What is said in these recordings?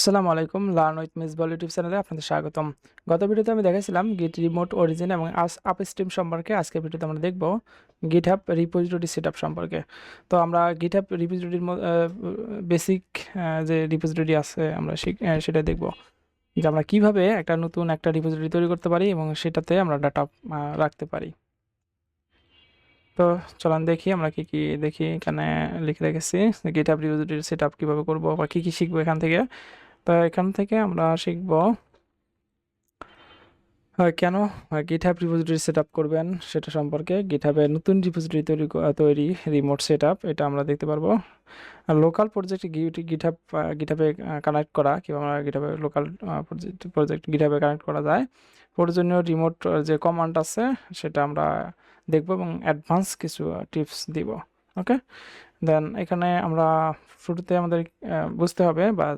আসসালামু আলাইকুম, learn with Misbah YouTube চ্যানেলে আপনাদের স্বাগতম। গত ভিডিওতে আমি দেখাইছিলাম গিট রিমোট অরিজিন এবং আপস্ট্রিম সম্পর্কে। আজকের ভিডিওতে আমরা দেখব গিটহাব রিপোজিটরি সেটআপ সম্পর্কে। তো আমরা গিটহাব রিপোজিটরির বেসিক যে রিপোজিটরি আছে আমরা সেটা দেখব, যে আমরা কিভাবে একটা নতুন একটা রিপোজিটরি তৈরি করতে পারি এবং সেটাতে আমরা ডাটা রাখতে পারি। তো চলুন দেখি আমরা কি কি দেখি। এখানে লিখে রেখেছি গিটহাব রিপোজিটরি সেটআপ কিভাবে করব বা কি কি শিখবো এখান থেকে। তো এখান থেকে আমরা শিখব কেন গিটহাব রিপোজিটরি সেটআপ করবেন সেটা সম্পর্কে। গিটহাবে নতুন রিপোজিটরি তৈরি রিমোট সেটআপ, এটা আমরা দেখতে পারবো। আর লোকাল প্রজেক্ট গিটহাবে কানেক্ট করা, কিভাবে আমরা গিটহাবে লোকাল প্রজেক্ট গিটহাবে কানেক্ট করা যায়। প্রয়োজনীয় রিমোট যে কমান্ড আছে সেটা আমরা দেখব এবং অ্যাডভান্স কিছু টিপস দিব। ওকে, দেন এখানে আমরা শুরুতে আমাদের বুঝতে হবে বা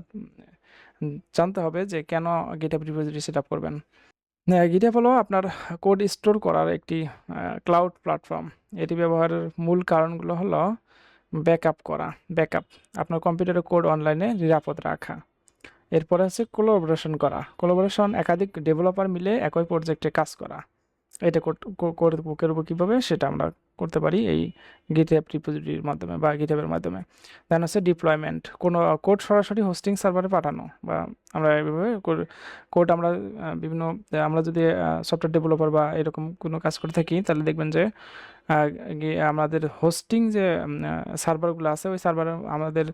জানতে হবে যে কেন গিটহাব রিপোজিটরি সেটআপ করবেন। গিটহাব হলো আপনার কোড স্টোর করার একটি ক্লাউড প্ল্যাটফর্ম। এটি ব্যবহারের মূল কারণগুলো হলো ব্যাকআপ করা, ব্যাকআপ আপনার কম্পিউটারের কোড অনলাইনে নিরাপদ রাখা। এরপরে হচ্ছে কোলাবোরেশন করা, কোলাবোরেশন একাধিক ডেভেলপার মিলে একই প্রজেক্টে কাজ করা। এটা করবো কীভাবে সেটা আমরা করতে পারি এই গিটহাব রিপোজিটরির মাধ্যমে বা গিটহাবের মাধ্যমে। দেন হচ্ছে ডিপ্লয়মেন্ট, কোনো কোড সরাসরি হোস্টিং সার্ভারে পাঠানো, বা আমরা এইভাবে কোড আমরা বিভিন্ন আমরা যদি সফটওয়্যার ডেভেলপার বা এরকম কোনো কাজ করে থাকি তাহলে দেখবেন যে আমাদের হোস্টিং যে সার্ভারগুলো আছে ওই সার্ভার আমাদের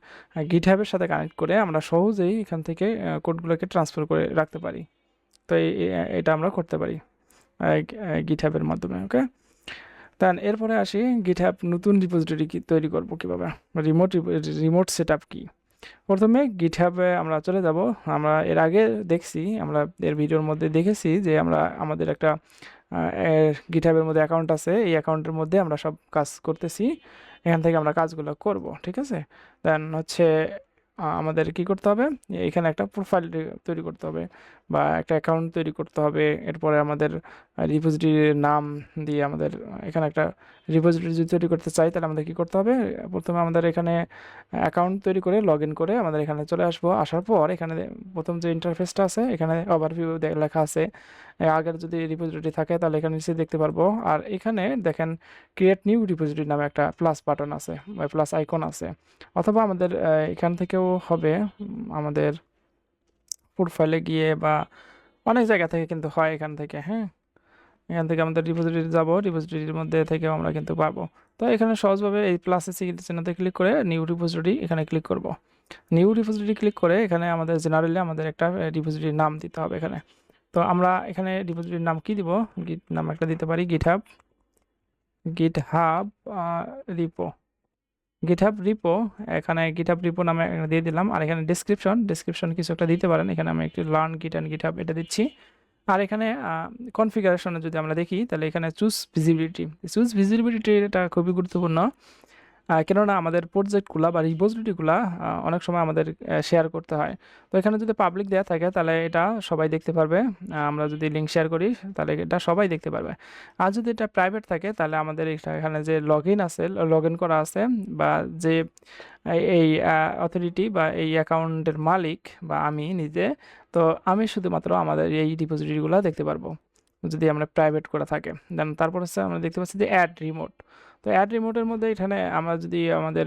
গিটহাবের সাথে কানেক্ট করে আমরা সহজেই এখান থেকে কোডগুলোকে ট্রান্সফার করে রাখতে পারি। তো এটা আমরা করতে পারি গিটহাবের মাধ্যমে। ওকে, দেন এরপরে আসি গিটহাব নতুন রিপোজিটরি তৈরি করব কিভাবে, রিমোট সেটআপ কি। প্রথমে গিটহাবে আমরা চলে যাব। আমরা এর আগে দেখছি, আমরা এর ভিডিওর মধ্যে দেখেছি যে আমরা আমাদের একটা গিটহাবের মধ্যে অ্যাকাউন্ট আছে, এই অ্যাকাউন্টের মধ্যে আমরা সব কাজ করতেছি, এখান থেকে আমরা কাজগুলো করব। ঠিক আছে, দেন হচ্ছে আমাদের কি করতে হবে, এখানে একটা প্রোফাইল তৈরি করতে হবে বা একটা অ্যাকাউন্ট তৈরি করতে হবে। এরপরে আমাদের রিপোজিটরির নাম দিয়ে আমাদের এখানে একটা রিপোজিটরি যদি তৈরি করতে চাই তাহলে আমাদের কি করতে হবে, প্রথমে আমাদের এখানে অ্যাকাউন্ট তৈরি করে লগ ইন করে আমাদের এখানে চলে আসবো। আসার পর এখানে প্রথম যে ইন্টারফেসটা আছে এখানে ওভারভিউ লেখা আছে। আগের যদি রিপোজিটরি থাকে তাহলে এখানে নিচে দেখতে পারবো। আর এখানে দেখেন ক্রিয়েট নিউ রিপোজিটরি নামে একটা প্লাস বাটন আছে বা প্লাস আইকন আছে। অথবা আমাদের এখান থেকেও হবে, আমাদের প্রোফাইলে গিয়ে বা অনেক জায়গা থেকে কিন্তু হয় এখান থেকে। হ্যাঁ, এখান থেকে আমাদের রিপোজিটরি যাব, রিপোজিটরির মধ্যে থেকেও আমরা কিন্তু পাবো। তো এখানে সহজভাবে এই প্লাসের চিহ্নতে ক্লিক করে নিউ রিপোজিটরি এখানে ক্লিক করব। নিউ রিপোজিটরি ক্লিক করে এখানে আমাদের জেনারেলি আমাদের একটা রিপোজিটরির নাম দিতে হবে এখানে। তো আমরা এখানে রিপোজিটরির নাম কি দিব, গিট নাম একটা দিতে পারি, GitHub GitHub repo, GitHub repo. এখানে গিটহাব রিপো নামে একটা দিয়ে দিলাম। আর এখানে ডেসক্রিপশন কিছু একটা দিতে পারেন। এখানে আমি একটু লার্ন গিট অ্যান্ড গিটহাব এটা দিচ্ছি। আর এখানে কনফিগারেশনে যদি আমরা দেখি তাহলে এখানে চুজ ভিজিবিলিটি এটা খুবই গুরুত্বপূর্ণ। কেননা আমাদের প্রজেক্টগুলা বা রিপোজিটরিগুলা অনেক সময় আমাদের শেয়ার করতে হয়। তো এখানে যদি পাবলিক দেওয়া থাকে তাহলে এটা সবাই দেখতে পারবে। আমরা যদি লিঙ্ক শেয়ার করি তাহলে এটা সবাই দেখতে পারবে। আর যদি এটা প্রাইভেট থাকে তাহলে আমাদের এখানে যে লগ ইন আছে, লগ ইন করা আছে, বা যে এই অথরিটি বা এই অ্যাকাউন্টের মালিক বা আমি নিজে, তো আমি শুধুমাত্র আমাদের এই রিপোজিটরিগুলো দেখতে পারবো যদি আমরা প্রাইভেট করা থাকে। দেন তারপর হচ্ছে আমরা দেখতে পাচ্ছি যে অ্যাড রিমোট। তো অ্যাড রিমোটের মধ্যে এখানে আমরা যদি আমাদের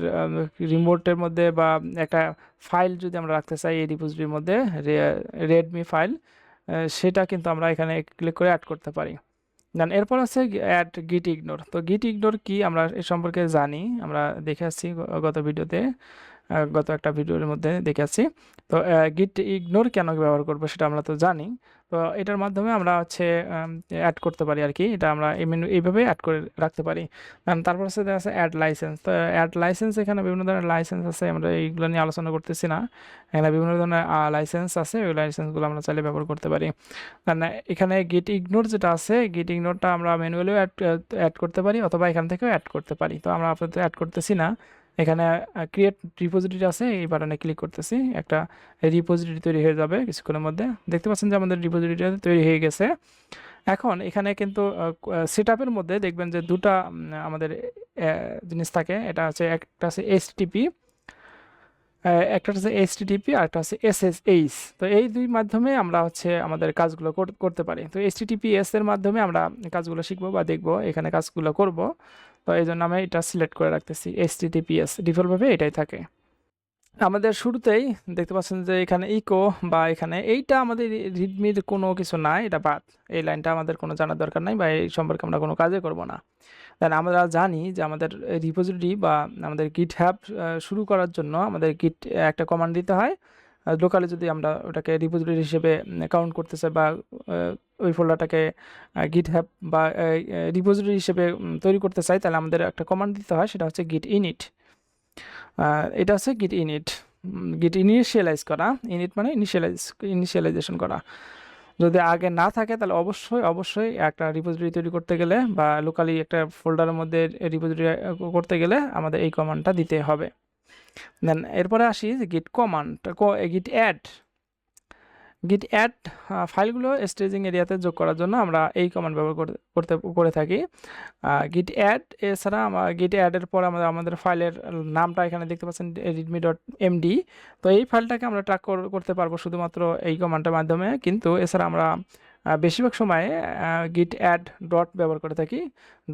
রিমোটের মধ্যে বা একটা ফাইল যদি আমরা রাখতে চাই এই রিপোজিটরির মধ্যে, রেডমি ফাইল, সেটা কিন্তু আমরা এখানে ক্লিক করে অ্যাড করতে পারি। দেন এরপর আছে অ্যাড গিট ইগনোর। তো গিট ইগনোর কি আমরা এ সম্পর্কে জানি, আমরা দেখে আসছি গত ভিডিওতে, গত একটা ভিডিওর মধ্যে দেখে আসছি। তো গিট ইগনোর কেন ব্যবহার করবো সেটা আমরা তো জানি। তো এটার মাধ্যমে আমরা হচ্ছে অ্যাড করতে পারি আর কি, এটা আমরা এইভাবে অ্যাড করে রাখতে পারি। তারপর হচ্ছে দেখা যাচ্ছে অ্যাড লাইসেন্স। তো অ্যাড লাইসেন্স, এখানে বিভিন্ন ধরনের লাইসেন্স আছে, আমরা এইগুলো নিয়ে আলোচনা করতেছি না। এখানে বিভিন্ন ধরনের লাইসেন্স আছে, ওই লাইসেন্সগুলো আমরা চাইলে ব্যবহার করতে পারি। মানে এখানে গিট ইগনোর যেটা আছে, গিট ইগনোরটা আমরা ম্যানুয়ালিও অ্যাড করতে পারি অথবা এখান থেকেও অ্যাড করতে পারি। তো আমরা আপাতত অ্যাড করতেছি না। এখানে ক্রিয়েট রিপোজিটরি আছে, এই বাটনে ক্লিক করতেছি, একটা রিপোজিটরি তৈরি হয়ে যাবে কিছুক্ষণের মধ্যে। দেখতে পাচ্ছেন যে আমাদের রিপোজিটরিটা তৈরি হয়ে গেছে। এখন এখানে কিন্তু সেটআপের মধ্যে দেখবেন যে দুটা আমাদের জিনিস থাকে। এটা হচ্ছে একটা আছে এইচটিটিপি একটা হচ্ছে এইচটিটিপি আর একটা হচ্ছে এসএসএইচ। তো এই দুই মাধ্যমে আমরা হচ্ছে আমাদের কাজগুলো করতে পারি। তো এইচটিটিপিএস এর মাধ্যমে আমরা কাজগুলো শিখবো বা দেখবো, এখানে কাজগুলো করব। তো এই জন্য আমি এটা সিলেক্ট করে রাখতেছি এইচটিটিপিএস, ডিফল্টভাবে এটাই থাকে। আমাদের শুরুতেই দেখতে পাচ্ছেন যে এখানে ইকো বা এখানে এইটা আমাদের রিডমির কোনো কিছু নাই, এটা বাদ। এই লাইনটা আমাদের কোনো জানার দরকার নাই বা এই সম্পর্কে আমরা কোনো কাজে করব না। দেন আমরা জানি যে আমাদের রিপোজিটরি বা আমাদের গিট হ্যাব শুরু করার জন্য আমাদের গিট একটা কমান্ড দিতে হয়। লোকালে যদি আমরা ওটাকে রিপোজিটরি হিসেবে কাউন্ট করতে চাই বা ওই ফোল্ডারটাকে গিট হ্যাব বা রিপোজিটরি হিসেবে তৈরি করতে চাই, তাহলে আমাদের একটা কমান্ড দিতে হয়, সেটা হচ্ছে গিট ইনিট। এটা হচ্ছে গিট ইনিট, গিট ইনিশিয়ালাইজ করা। ইনিট মানে ইনিশিয়ালাইজেশন করা। যদি আগে না থাকে তাহলে অবশ্যই একটা রিপোজিটরি তৈরি করতে গেলে বা লোকালি একটা ফোল্ডারের মধ্যে রিপোজিটরি করতে গেলে আমাদের এই কমান্ডটা দিতে হবে। দেন এরপরে আসি যে গিট কমান্ড, গিট অ্যাড ফাইলগুলো স্টেজিং এরিয়াতে যোগ করার জন্য আমরা এই কমান্ড ব্যবহার করে থাকি। গিট অ্যাড এছাড়া গিট অ্যাডের পর আমাদের ফাইলের নামটা এখানে দেখতে পাচ্ছেন readme.md। তো এই ফাইলটাকে আমরা ট্র্যাক করতে পারবো শুধুমাত্র এই কমান্ডের মাধ্যমে, কিন্তু এছাড়া আমরা বেশিরভাগ সময়ে গিট অ্যাড ডট ব্যবহার করে থাকি।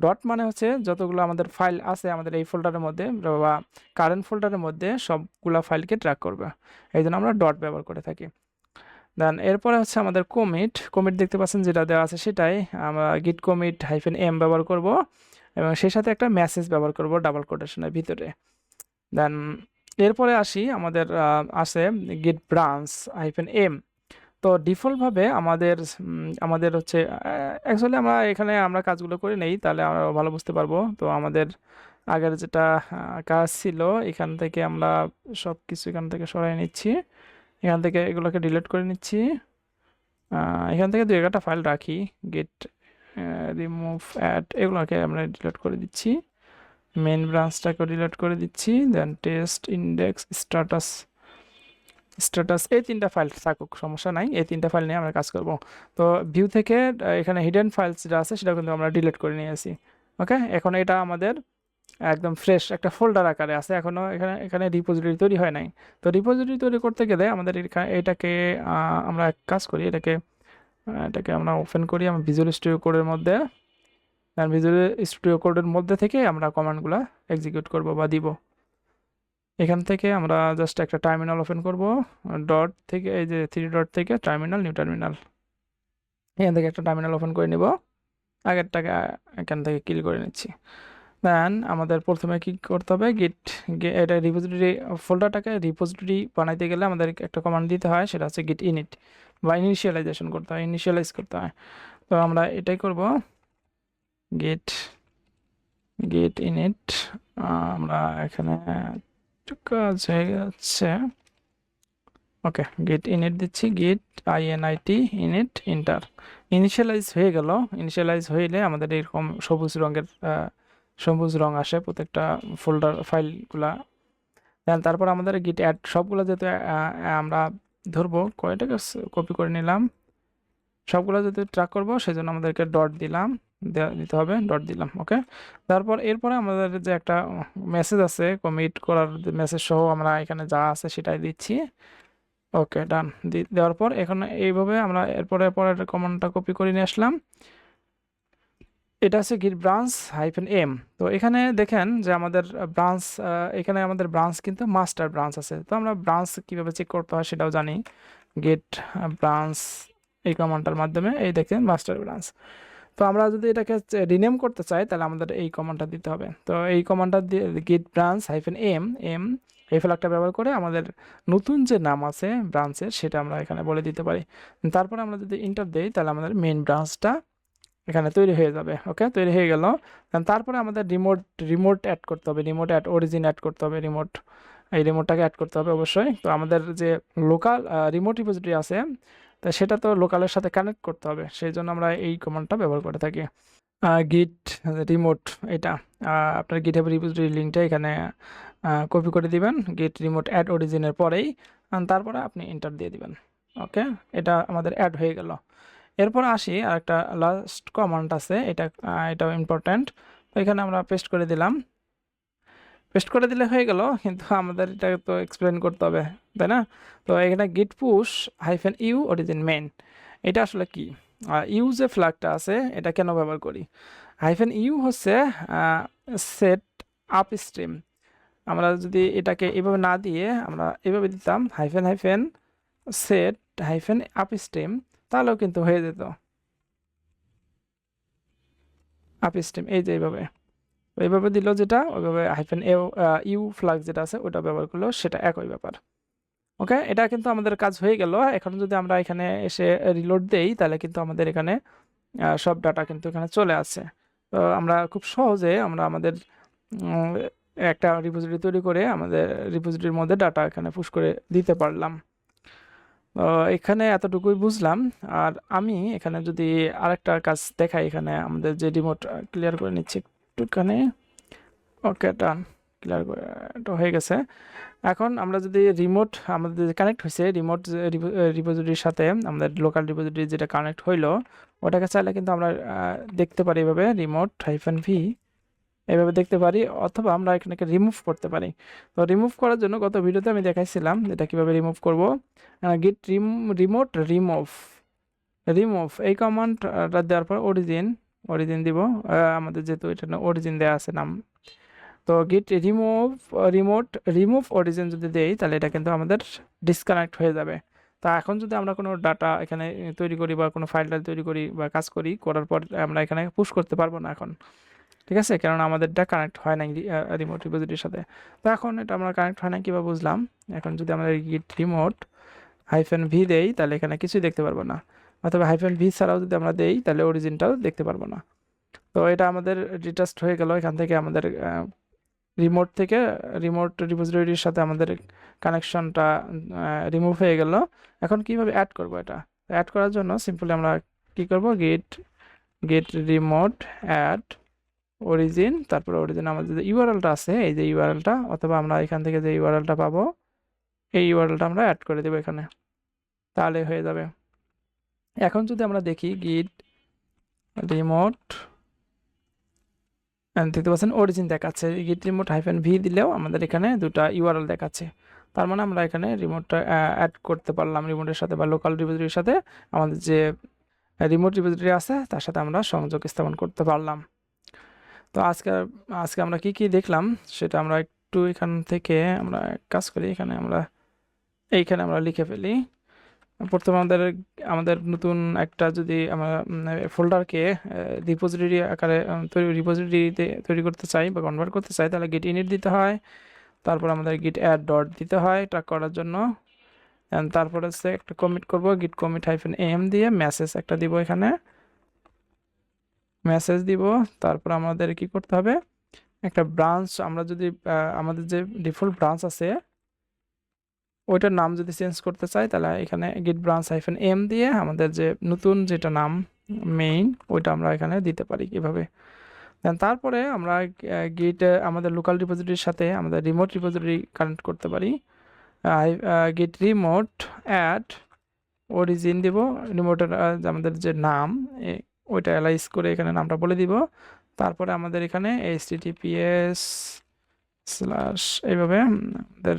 ডট মানে হচ্ছে যতগুলো আমাদের ফাইল আছে আমাদের এই ফোল্ডারের মধ্যে বা কারেন্ট ফোল্ডারের মধ্যে সবগুলো ফাইলকে ট্র্যাক করবে, এই জন্য আমরা ডট ব্যবহার করে থাকি। দেন এরপরে হচ্ছে আমাদের কমিট দেখতে পাচ্ছেন যেটা দেওয়া আছে সেটাই আমরা গিট কমিট -m ব্যবহার করব এবং সেই সাথে একটা মেসেজ ব্যবহার করব ডাবল কোটেশনের ভিতরে। দেন এরপরে আসি আমাদের আছে গিট ব্রাঞ্চ -m। তো ডিফল্টভাবে আমাদের হচ্ছে অ্যাকচুয়ালি আমরা কাজগুলো করে নেই, তাহলে আমরা ভালো বুঝতে পারবো। তো আমাদের আগের যেটা কাজ ছিল এখান থেকে আমরা সব কিছু এখান থেকে সরাই নিচ্ছি, এখান থেকে এগুলোকে ডিলিট করে নিচ্ছি। এখান থেকে 2-1টা ফাইল রাখি, গেট রিমুভ অ্যাড এগুলোকে আমরা ডিলিট করে দিচ্ছি, মেইন ব্রাঞ্চটাকে ডিলিট করে দিচ্ছি। দেন টেস্ট, ইন্ডেক্স, স্ট্যাটাস এই 3টা ফাইল থাকুক, সমস্যা নাই, এই 3টা ফাইল নিয়ে আমরা কাজ করব। তো ভিউ থেকে এখানে হিডেন ফাইলস যেটা আছে সেটা কিন্তু আমরা ডিলিট করে নিয়েছি। ওকে, এখন এটা আমাদের একদম ফ্রেশ একটা ফোল্ডার আকারে আছে, এখনো এখানে রিপোজিটরি তৈরি হয় নাই। তো রিপোজিটরি তৈরি করতে গেলে আমাদের এটাকে আমরা এক কাজ করি, এটাকে আমরা ওপেন করি আমরা ভিজুয়াল স্টুডিও কোডের মধ্যে। ভিজুয়াল স্টুডিও কোডের মধ্যে থেকে আমরা কমান্ডগুলো এক্সিকিউট করব বা দিব। এখান থেকে আমরা জাস্ট একটা টার্মিনাল ওপেন করব, ডট থেকে এই যে 3 ডট থেকে টার্মিনাল, নিউ টার্মিনাল, এখান থেকে একটা টার্মিনাল ওপেন করে নিব। আগেরটাকে এখান থেকে ক্লিক করে নিচ্ছি। দেন আমাদের প্রথমে কি করতে হবে, এটা রিপোজিটরি ফোল্ডারটাকে রিপোজিটরি বানাইতে গেলে আমাদের একটা কমান্ড দিতে হয়, সেটা হচ্ছে গিট ইনিট বা ইনিশিয়ালাইজ করতে হয়। তো আমরা এটাই করব, গিট ইনিট। আমরা এখানে কাজ হয়ে যাচ্ছে। ওকে, গিট ইনিট দিচ্ছি, গিট INIT ইনিট ইন্টার। ইনিশিয়ালাইজ হয়ে গেল। ইনিশিয়ালাইজ হইলে আমাদের এরকম সবুজ রং আসে প্রত্যেকটা ফোল্ডার ফাইলগুলা। দেন তারপর আমাদের গিট অ্যাড সবগুলো যেহেতু আমরা ধরবো, কয়টাকে কপি করে নিলাম, সবগুলো যেহেতু ট্র্যাক করবো সেজন্য আমাদেরকে ডট দিতে হবে, ডট দিলাম। ওকে, এরপরে আমাদের যে একটা মেসেজ আছে কমিট করার মেসেজ সহ আমরা এখানে যা আছে সেটাই দিচ্ছি। ওকে, ডান। দেওয়ার পর এখন এইভাবে আমরা পরের কমান্ডটা কপি করে নিয়ে আসলাম। এটা হচ্ছে গিট ব্রাঞ্চ -m। তো এখানে দেখেন যে আমাদের এখানে আমাদের ব্রাঞ্চ কিন্তু মাস্টার ব্রাঞ্চ আছে। তো আমরা ব্রাঞ্চ কিভাবে চেক করতে হয় সেটাও জানি, গেট ব্রাঞ্চ এই কমান্ডটার মাধ্যমে। এই দেখেন মাস্টার ব্রাঞ্চ। তো আমরা যদি এটাকে রিনেম করতে চাই তাহলে আমাদের এই কমান্ডটা দিতে হবে। তো এই কমান্ডটা দিয়ে গিট ব্রাঞ্চ -m এই ফ্ল্যাগটা ব্যবহার করে আমাদের নতুন যে নাম আছে ব্রাঞ্চের সেটা আমরা এখানে বলে দিতে পারি। তারপর আমরা যদি ইন্টার দেই তাহলে আমাদের মেইন ব্রাঞ্চটা এখানে তৈরি হয়ে যাবে। ওকে, তৈরি হয়ে গেল। তারপরে আমাদের রিমোট অ্যাড করতে হবে, রিমোট অ্যাড অরিজিন অ্যাড করতে হবে, এই রিমোটটাকে অ্যাড করতে হবে অবশ্যই। তো আমাদের যে লোকাল রিমোট রিপোজিটরি আছে তা সেটা তো লোকালের সাথে কানেক্ট করতে হবে, সেই জন্য আমরা এই কমান্ডটা ব্যবহার করে থাকি। গিট রিমোট, এটা আপনার গিটহাব রিপোজিটরি লিঙ্কটা এখানে কপি করে দিবেন গিট রিমোট অ্যাড অরিজিনের পরেই, তারপরে আপনি এন্টার দিয়ে দিবেন। ওকে, এটা আমাদের অ্যাড হয়ে গেল। এরপর আসি আর একটা লাস্ট কমান্ড আছে, এটাও ইম্পর্ট্যান্ট। তো এখানে আমরা পেস্ট করে দিলাম। পেস্ট করে দিলে হয়ে গেল, কিন্তু আমাদের এটা তো এক্সপ্লেন করতে হবে, তাই না? তো এখানে git push hyphen you origin main, এটা আসলে কি? ইউ যে ফ্ল্যাগটা আছে এটা কেন ব্যবহার করি? হাইফেন ইউ হচ্ছে সেট আপ স্ট্রিম। আমরা যদি এটাকে এভাবে না দিয়ে আমরা এভাবে দিতাম hyphen hyphen set hyphen up stream, তাহলেও কিন্তু হয়ে যেত আপ স্ট্রিম, এই যে এইভাবে এইভাবে দিল, যেটা ওইভাবে হাইফেন ইউ ফ্ল্যাগ যেটা আছে ওটা ব্যবহার করলো, সেটা একই ব্যাপার। ওকে, এটা কিন্তু আমাদের কাজ হয়ে গেল। এখন যদি আমরা এখানে এসে রিলোড দেই তাহলে কিন্তু আমাদের এখানে সব ডাটা কিন্তু এখানে চলে আসে। তো আমরা খুব সহজে আমরা আমাদের একটা রিপোজিটরি তৈরি করে আমাদের রিপোজিটরির মধ্যে ডাটা এখানে পুশ করে দিতে পারলাম। তো এখানে এতটুকুই বুঝলাম। আর আমি এখানে যদি আরেকটা কাজ দেখাই, এখানে আমাদের যে রিমোট ক্লিয়ার করে নিচ্ছি একটুখানি। ওকে, ডান, ক্লিয়ার করে এটা হয়ে গেছে। এখন আমরা যদি রিমোট আমাদের কানেক্ট হয়েছে রিমোট রিপোজিটরির সাথে, আমাদের লোকাল রিপোজিটরি যেটা কানেক্ট হইলো ওটাকে চাইলে কিন্তু আমরা দেখতে পারি এভাবে রিমোট হাইফেন ভি, এভাবে দেখতে পারি, অথবা আমরা এখানে রিমুভ করতে পারি। তো রিমুভ করার জন্য গত ভিডিওতে আমি দেখাইছিলাম এটা কিভাবে রিমুভ করব। গিট রিমোট রিমুভ এই কমান্ডটা দেওয়ার পর অরিজিন দিব, আমাদের যেহেতু এটা অরিজিন দেওয়া আছে নাম। তো গিট রিমুভ অরিজিন যদি দেই তাহলে এটা কিন্তু আমাদের ডিসকানেক্ট হয়ে যাবে। তা এখন যদি আমরা কোনো ডাটা এখানে তৈরি করি বা কোনো ফাইলটা তৈরি করি বা কাজ করার পর আমরা এখানে পুশ করতে পারবো না এখন, ঠিক আছে? কারণ আমাদেরটা কানেক্ট হয় না রিমোট রিপোজিটরির সাথে। তো এখন এটা আমরা কানেক্ট হয় না কীভাবে বুঝলাম? এখন যদি আমরা গিট রিমোট হাইফেন ভি দেই তাহলে এখানে কিছুই দেখতে পারবো না, অথবা হাইফেন ভি ছাড়াও যদি আমরা দেই তাহলে অরিজিনটাও দেখতে পারবো না। তো এটা আমাদের ডিটাস্ট হয়ে গেল, এখান থেকে আমাদের রিমোট রিপোজিটরির সাথে আমাদের কানেকশনটা রিমুভ হয়ে গেল। এখন কিভাবে অ্যাড করব? এটা অ্যাড করার জন্য সিম্পলি আমরা কি করব, গেট রিমোট অ্যাড অরিজিন, তারপর অরিজিন আমাদের যে ইউআরএলটা আছে এই যে ইউআরএলটা, অথবা আমরা এখান থেকে যে ইউআরএলটা পাবো এই ইউআরএলটা আমরা অ্যাড করে দেবো এখানে, তাহলে হয়ে যাবে। এখন যদি আমরা দেখি গিট রিমোট, দেখতে পাচ্ছেন অরিজিন দেখাচ্ছে, গিট রিমোট হাইফেন ভি দিলেও আমাদের এখানে দুটো ইউআরএল দেখাচ্ছে। তার মানে আমরা এখানে রিমোটটা অ্যাড করতে পারলাম রিমোটের সাথে বা লোকাল রিপোজিটরির সাথে, আমাদের যে রিমোট রিপোজিটরি আছে তার সাথে আমরা সংযোগ স্থাপন করতে পারলাম। তো আজকে আমরা কি দেখলাম সেটা আমরা একটু এখান থেকে আমরা কাজ করি, এখানে আমরা লিখে ফেলি। প্রথমে আমাদের নতুন একটা যদি আমরা ফোল্ডারকে রিপোজিটরি আকারে রিপোজিটরিতে তৈরি করতে চাই বা কনভার্ট করতে চাই তাহলে গিট ইনিট দিতে হয়, তারপর আমাদের গিট অ্যাড ডট দিতে হয় ট্র্যাক করার জন্য, তারপর হচ্ছে একটা কমিট করব, গিট কমিট হাইফেন এম দিয়ে মেসেজ একটা দিব, এখানে মেসেজ দিব। তারপর আমাদের কি করতে হবে, একটা ব্রাঞ্চ, আমরা যদি আমাদের যে ডিফল্ট ব্রাঞ্চ আছে ওইটার নাম যদি চেঞ্জ করতে চাই তাহলে এখানে গিট ব্রাঞ্চ হাইফেন এম দিয়ে আমাদের যে নতুন যেটা নাম মেইন ওইটা আমরা এখানে দিতে পারি কিভাবে। তারপরে আমরা গিট আমাদের লোকাল রিপোজিটরির সাথে আমাদের রিমোট রিপোজিটরি কানেক্ট করতে পারি, গিট রিমোট অ্যাড অরিজিন দিব, রিমোটের আমাদের যে নাম ওইটা অ্যালাইজ করে এখানে নামটা বলে দিব। তারপরে আমাদের এখানে https/ এইভাবে আমাদের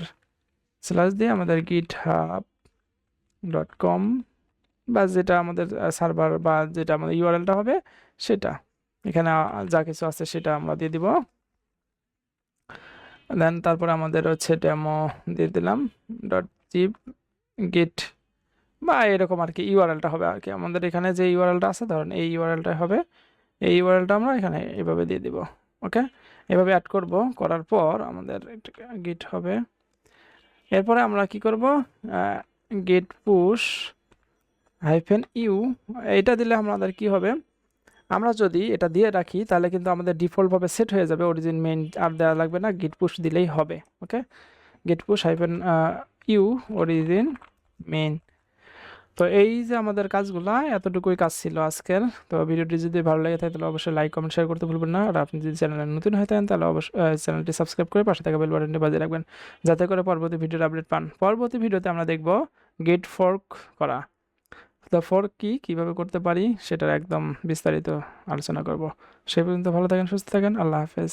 স্ল্যাশ দিয়ে আমাদের github.com বা যেটা আমাদের সার্ভার বা যেটা আমাদের ইউআরএলটা হবে সেটা এখানে যা কিছু আছে সেটা আমরা দিয়ে দিব। দেন তারপরে আমাদের হচ্ছে ডেমো দিয়ে দিলাম .zip git বা এরকম আর কি ইউআরএলটা হবে আর কি। আমাদের এখানে যে ইউআরএলটা আছে ধরুন এই ইউআরএলটা হবে, এই ইউআরএলটা আমরা এখানে এভাবে দিয়ে দিব। ওকে, এভাবে অ্যাড করার পর আমাদের গিট হবে। এরপরে আমরা কি করব, গেট পুশ হাইফেন ইউ এটা দিলে আমাদের কি হবে, আমরা যদি এটা দিয়ে রাখি তাহলে কিন্তু আমাদের ডিফল্টভাবে সেট হয়ে যাবে, অরিজিন মেইন আর দেওয়া লাগবে না, গিট পুশ দিলেই হবে। Okay, git push hyphen you origin main. তো এই যে আমাদের কাজগুলো, এতটুকুই কাজ ছিল আজকের। তো ভিডিওটি যদি ভালো লাগে থাকে তাহলে অবশ্যই লাইক কমেন্ট শেয়ার করতে ভুলবেন না। আর আপনি যদি চ্যানেলে নতুন হয়ে থাকেন তাহলে অবশ্যই চ্যানেলটি সাবস্ক্রাইব করে পাশে থাকা বেল বাটনটি বাজিয়ে রাখবেন যাতে করে পরবর্তী ভিডিওর আপডেট পান। পরবর্তী ভিডিওতে আমরা দেখব গেট ফর্ক করা, তো ফর্ক কীভাবে করতে পারি সেটার একদম বিস্তারিত আলোচনা করব। সেই পর্যন্ত ভালো থাকেন, সুস্থ থাকেন, আল্লাহ হাফেজ।